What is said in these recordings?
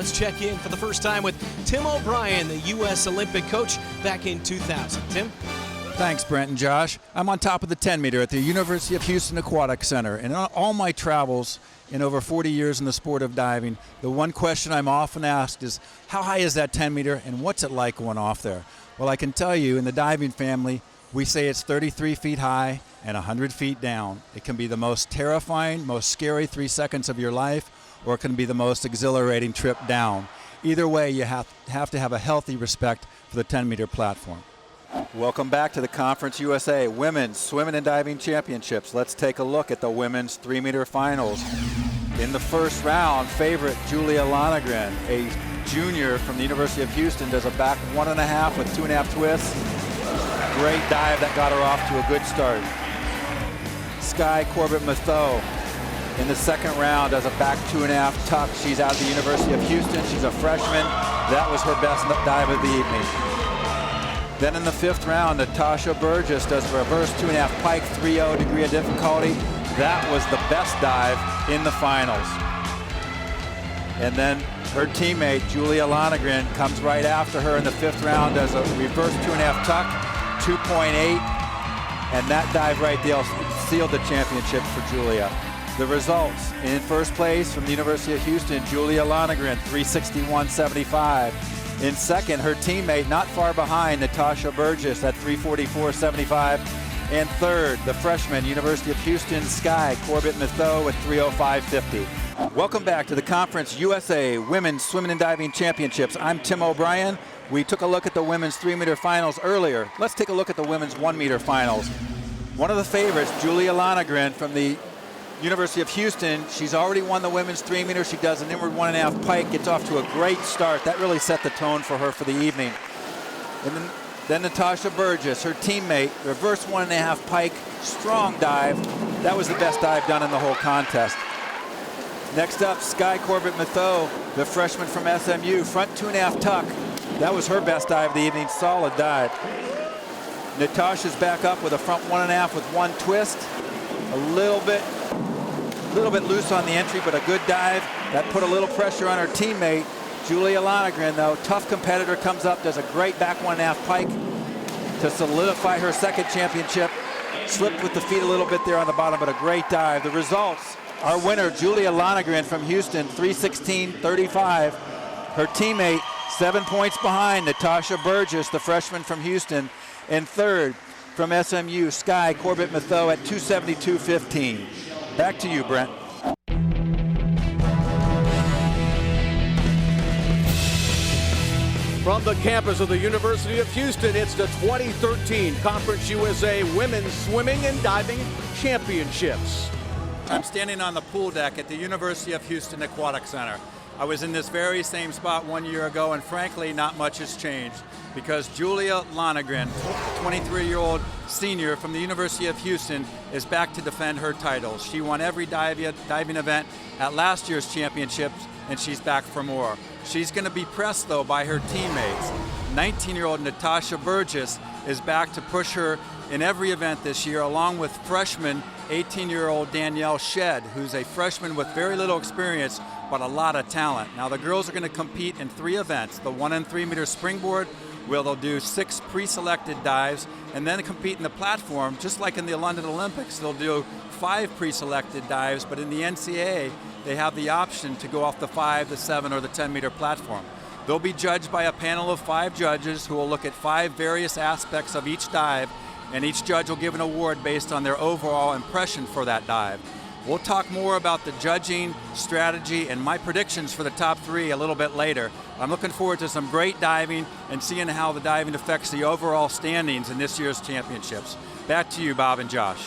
Let's check in for the first time with Tim O'Brien, the U.S. Olympic coach back in 2000. Tim? Thanks, Brent and Josh. I'm on top of the 10 meter at the University of Houston Aquatic Center. And on all my travels in over 40 years in the sport of diving, the one question I'm often asked is, how high is that 10 meter and what's it like going off there? Well, I can tell you, in the diving family, we say it's 33 feet high and 100 feet down. It can be the most terrifying, most scary 3 seconds of your life, or it can be the most exhilarating trip down. Either way, you have to have a healthy respect for the 10 meter platform. Welcome back to the Conference USA Women's Swimming and Diving Championships. Let's take a look at the women's 3 meter finals. In the first round, favorite Julia Lonergan, a junior from the University of Houston, does a back 1.5 with 2.5 twists. Great dive that got her off to a good start. Sky Corbett-Mathieu in the second round does a back 2.5 tuck. She's out of the University of Houston. She's a freshman. That was her best dive of the evening. Then in the fifth round, Natasha Burgess does a reverse 2.5 pike, 3.0 degree of difficulty. That was the best dive in the finals. And then her teammate, Julia Lonergan, comes right after her in the fifth round, does a reverse 2.5 tuck, 2.8, and that dive right there sealed the championship for Julia. The results: in first place from the University of Houston, Julia Lonergan, 361.75. In second, her teammate not far behind, Natasha Burgess at 344.75. And third, the freshman, University of Houston, Sky Corbett-Mathieu at 305.50. Welcome back to the Conference USA Women's Swimming and Diving Championships. I'm Tim O'Brien. We took a look at the women's 3 meter finals earlier. Let's take a look at the women's 1 meter finals. One of the favorites, Julia Lonergan from the University of Houston. She's already won the women's 3 meter. She does an inward 1.5 pike, gets off to a great start. That really set the tone for her for the evening. And then Natasha Burgess, her teammate, reverse 1.5 pike, strong dive. That was the best dive done in the whole contest. Next up, Sky Corbett-Mathieu, the freshman from SMU, front 2.5 tuck. That was her best dive of the evening, solid dive. Natasha's back up with a front 1.5 with 1 twist. A little bit loose on the entry, but a good dive. That put a little pressure on her teammate. Julia Lonergan, though, tough competitor, comes up, does a great back 1.5 pike to solidify her second championship. Slipped with the feet a little bit there on the bottom, but a great dive. The results: our winner, Julia Lonergan from Houston, 316.35. Her teammate, 7 points behind, Natasha Burgess, the freshman from Houston. And third, from SMU, Sky Corbett-Mathieu at 272.15. Back to you, Brent. From the campus of the University of Houston, it's the 2013 Conference USA Women's Swimming and Diving Championships. I'm standing on the pool deck at the University of Houston Aquatic Center. I was in this very same spot 1 year ago, and frankly, not much has changed, because Julia Lonergan, 23-year-old senior from the University of Houston, is back to defend her titles. She won every diving event at last year's championships, and she's back for more. She's going to be pressed, though, by her teammates. 19-year-old Natasha Burgess is back to push her in every event this year, along with freshman 18-year-old Danielle Shedd, who's a freshman with very little experience, but a lot of talent. Now, the girls are going to compete in 3 events: the 1 and 3 meter springboard, where they'll do 6 pre-selected dives, and then compete in the platform, just like in the London Olympics. They'll do 5 pre-selected dives, but in the NCAA, they have the option to go off the 5, the 7, or the 10 meter platform. They'll be judged by a panel of 5 judges who will look at 5 various aspects of each dive, and each judge will give an award based on their overall impression for that dive. We'll talk more about the judging strategy and my predictions for the top 3 a little bit later. I'm looking forward to some great diving and seeing how the diving affects the overall standings in this year's championships. Back to you, Bob and Josh.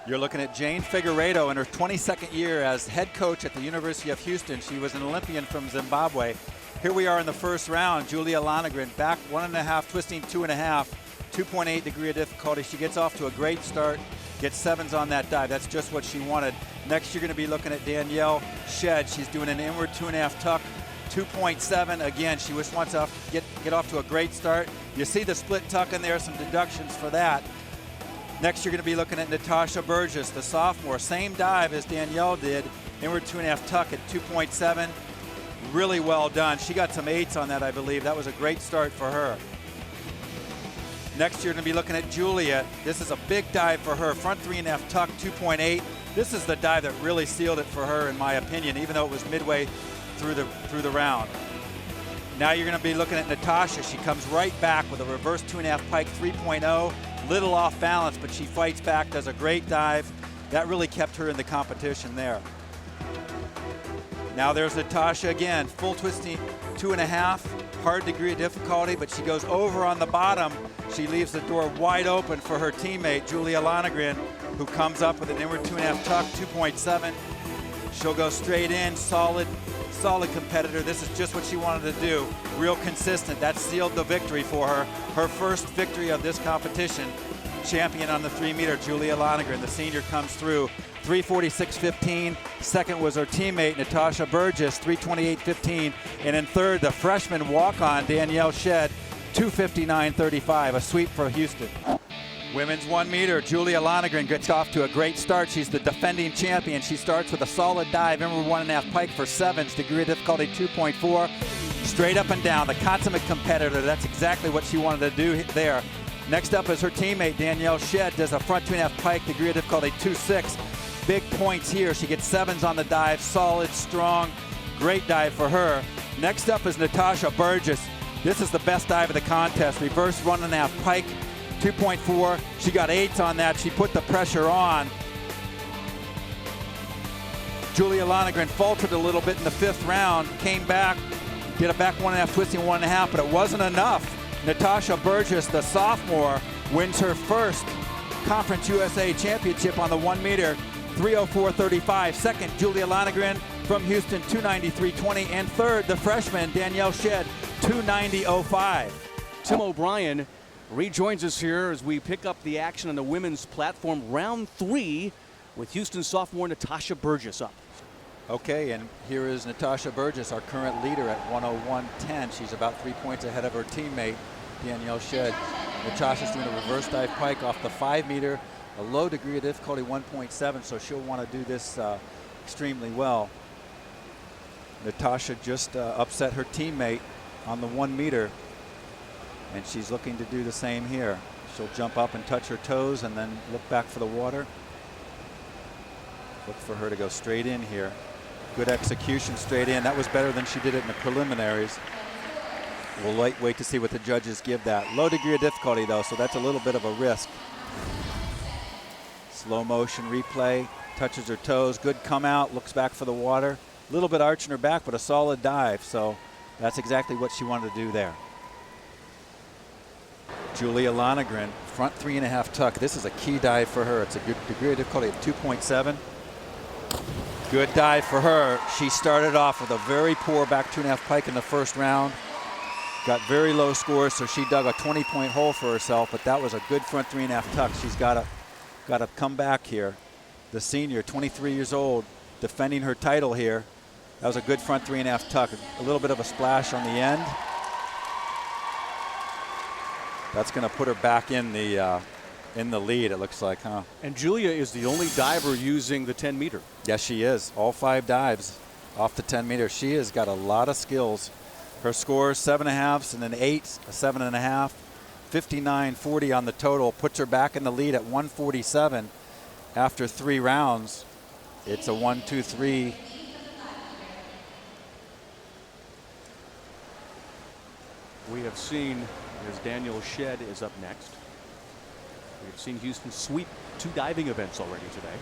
You're looking at Jane Figueiredo in her 22nd year as head coach at the University of Houston. She was an Olympian from Zimbabwe. Here we are in the first round. Julia Lonergan, back 1.5, twisting 2.5, 2.8 degree of difficulty. She gets off to a great start, gets 7s on that dive. That's just what she wanted. Next, you're going to be looking at Danielle Shedd. She's doing an inward 2.5 tuck, 2.7. Again, she just wants to get off to a great start. You see the split tuck in there, some deductions for that. Next, you're going to be looking at Natasha Burgess, the sophomore. Same dive as Danielle did, inward 2.5 tuck at 2.7. Really well done. She got some 8s on that, I believe. That was a great start for her. Next, you're going to be looking at Julia. This is a big dive for her. Front 3.5 tuck, 2.8. This is the dive that really sealed it for her, in my opinion, even though it was midway through the round. Now you're going to be looking at Natasha. She comes right back with a reverse 2.5 pike, 3.0. Little off balance, but she fights back, does a great dive. That really kept her in the competition there. Now there's Natasha again, full twisting 2.5, hard degree of difficulty, but she goes over on the bottom. She leaves the door wide open for her teammate, Julia Lonergan, who comes up with an inward 2.5 tuck, 2.7. She'll go straight in, solid competitor. This is just what she wanted to do, real consistent. That sealed the victory for her. Her first victory of this competition. Champion on the 3-meter, Julia Lonergan. The senior comes through 3:46.15. Second was her teammate, Natasha Burgess, 3:28.15. And in third, the freshman walk-on, Danielle Shedd, 2:59.35. A sweep for Houston. Women's 1-meter, Julia Lonergan gets off to a great start. She's the defending champion. She starts with a solid dive, inward 1.5 pike for 7s, degree of difficulty 2.4. Straight up and down, the consummate competitor. That's exactly what she wanted to do there. Next up is her teammate, Danielle Shedd, does a front 2.5 pike, degree of difficulty 2.6. Big points here. She gets 7s on the dive, solid, strong, great dive for her. Next up is Natasha Burgess. This is the best dive of the contest. Reverse 1.5 pike, 2.4. She got 8s on that. She put the pressure on. Julia Lonergan faltered a little bit in the 5th round, came back, did a back 1.5 twisting 1.5, but it wasn't enough. Natasha Burgess, the sophomore, wins her first Conference USA Championship on the 1-meter, 3:04.35. Second, Julia Lonergan from Houston, 2:93.20. And third, the freshman, Danielle Shedd, 2:90.05. Tim O'Brien rejoins us here as we pick up the action on the women's platform, round 3, with Houston sophomore Natasha Burgess up. Okay, and here is Natasha Burgess, our current leader at 1:01.10. She's about 3 points ahead of her teammate, Danielle Shedd. Natasha's doing a reverse dive pike off the 5-meter, a low degree of difficulty 1.7, so she'll want to do this extremely well. Natasha just upset her teammate on the 1-meter, and she's looking to do the same here. She'll jump up and touch her toes and then look back for the water. Look for her to go straight in here. Good execution straight in. That was better than she did it in the preliminaries. We'll wait to see what the judges give that. Low degree of difficulty though, so that's a little bit of a risk. Slow motion replay, touches her toes, good come out, looks back for the water. A little bit arching her back, but a solid dive, so that's exactly what she wanted to do there. Julia Lonergan, front 3.5 tuck. This is a key dive for her. It's a good degree of difficulty of 2.7. Good dive for her. She started off with a very poor back 2.5 pike in the first round. Got very low scores, so she dug a 20-point hole for herself, but that was a good front 3.5 tuck. She's got to come back here. The senior, 23 years old, defending her title here. That was a good front 3.5 tuck. A little bit of a splash on the end. That's going to put her back in the lead, it looks like, huh? And Julia is the only diver using the 10-meter. Yes, she is. All 5 dives off the 10-meter. She has got a lot of skills. Her scores, 7.5s and then 8s, a 7.5, 59.40 on the total. Puts her back in the lead at 1:47 after 3 rounds. It's a 1-2-3. We have seen, as Danielle Shedd is up next, we've seen Houston sweep 2 diving events already today.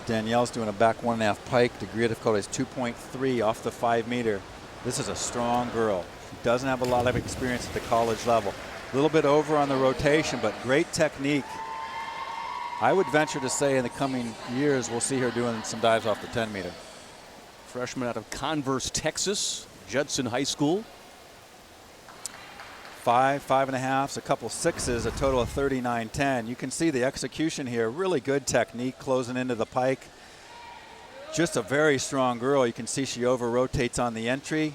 Danielle's doing a back 1.5 pike. Degree of difficulty is 2.3 off the 5-meter. This is a strong girl. She doesn't have a lot of experience at the college level. A little bit over on the rotation, but great technique. I would venture to say in the coming years we'll see her doing some dives off the 10-meter. Freshman out of Converse, Texas, Judson High School. 5, 5.5s, a couple 6s, a total of 39.10. You can see the execution here. Really good technique closing into the pike. Just a very strong girl. You can see she over-rotates on the entry.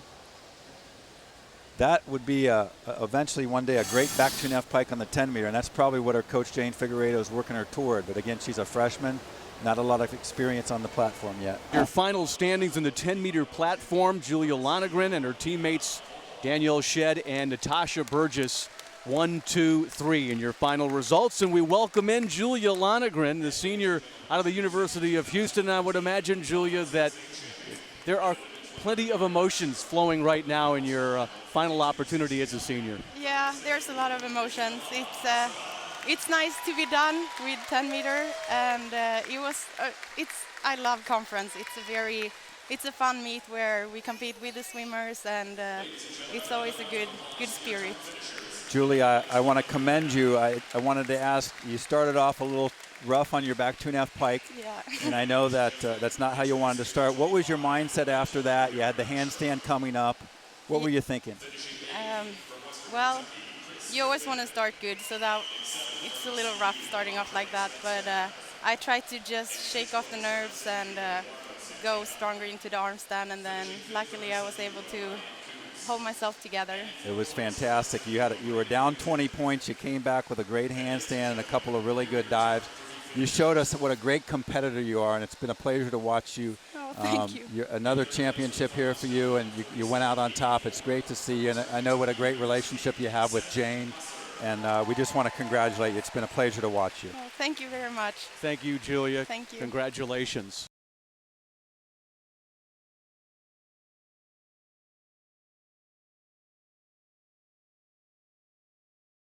That would be eventually one day a great back 2.5 pike on the 10-meter, and that's probably what her coach Jane Figueredo is working her toward. But again, she's a freshman. not a lot of experience on the platform yet. Your final standings in the 10-meter platform, Julia Lonergan and her teammates Danielle Shedd and Natasha Burgess, 1, 2, 3 in your final results. And we welcome in Julia Lonergan, the senior out of the University of Houston. I would imagine, Julia, that there are plenty of emotions flowing right now in your final opportunity as a senior. Yeah, there's a lot of emotions. It's nice to be done with 10 meter, and I love conference. It's a fun meet where we compete with the swimmers, and it's always a good spirit. Julie, I want to commend you. I wanted to ask, you started off a little rough on your back 2.5 pike. Yeah. And I know that that's not how you wanted to start. What was your mindset after that? You had the handstand coming up. What were you thinking? Well, you always want to start good, so it's a little rough starting off like that. But I tried to just shake off the nerves and go stronger into the arm stand, and then luckily I was able to hold myself together. It was fantastic. You were down 20 points. You came back with a great handstand and a couple of really good dives. You showed us what a great competitor you are, and it's been a pleasure to watch you. Oh, thank you. Another championship here for you, and you went out on top. It's great to see you, and I know what a great relationship you have with Jane, and we just want to congratulate you. It's been a pleasure to watch you. Oh, thank you very much. Thank you, Julia. Thank you. Congratulations.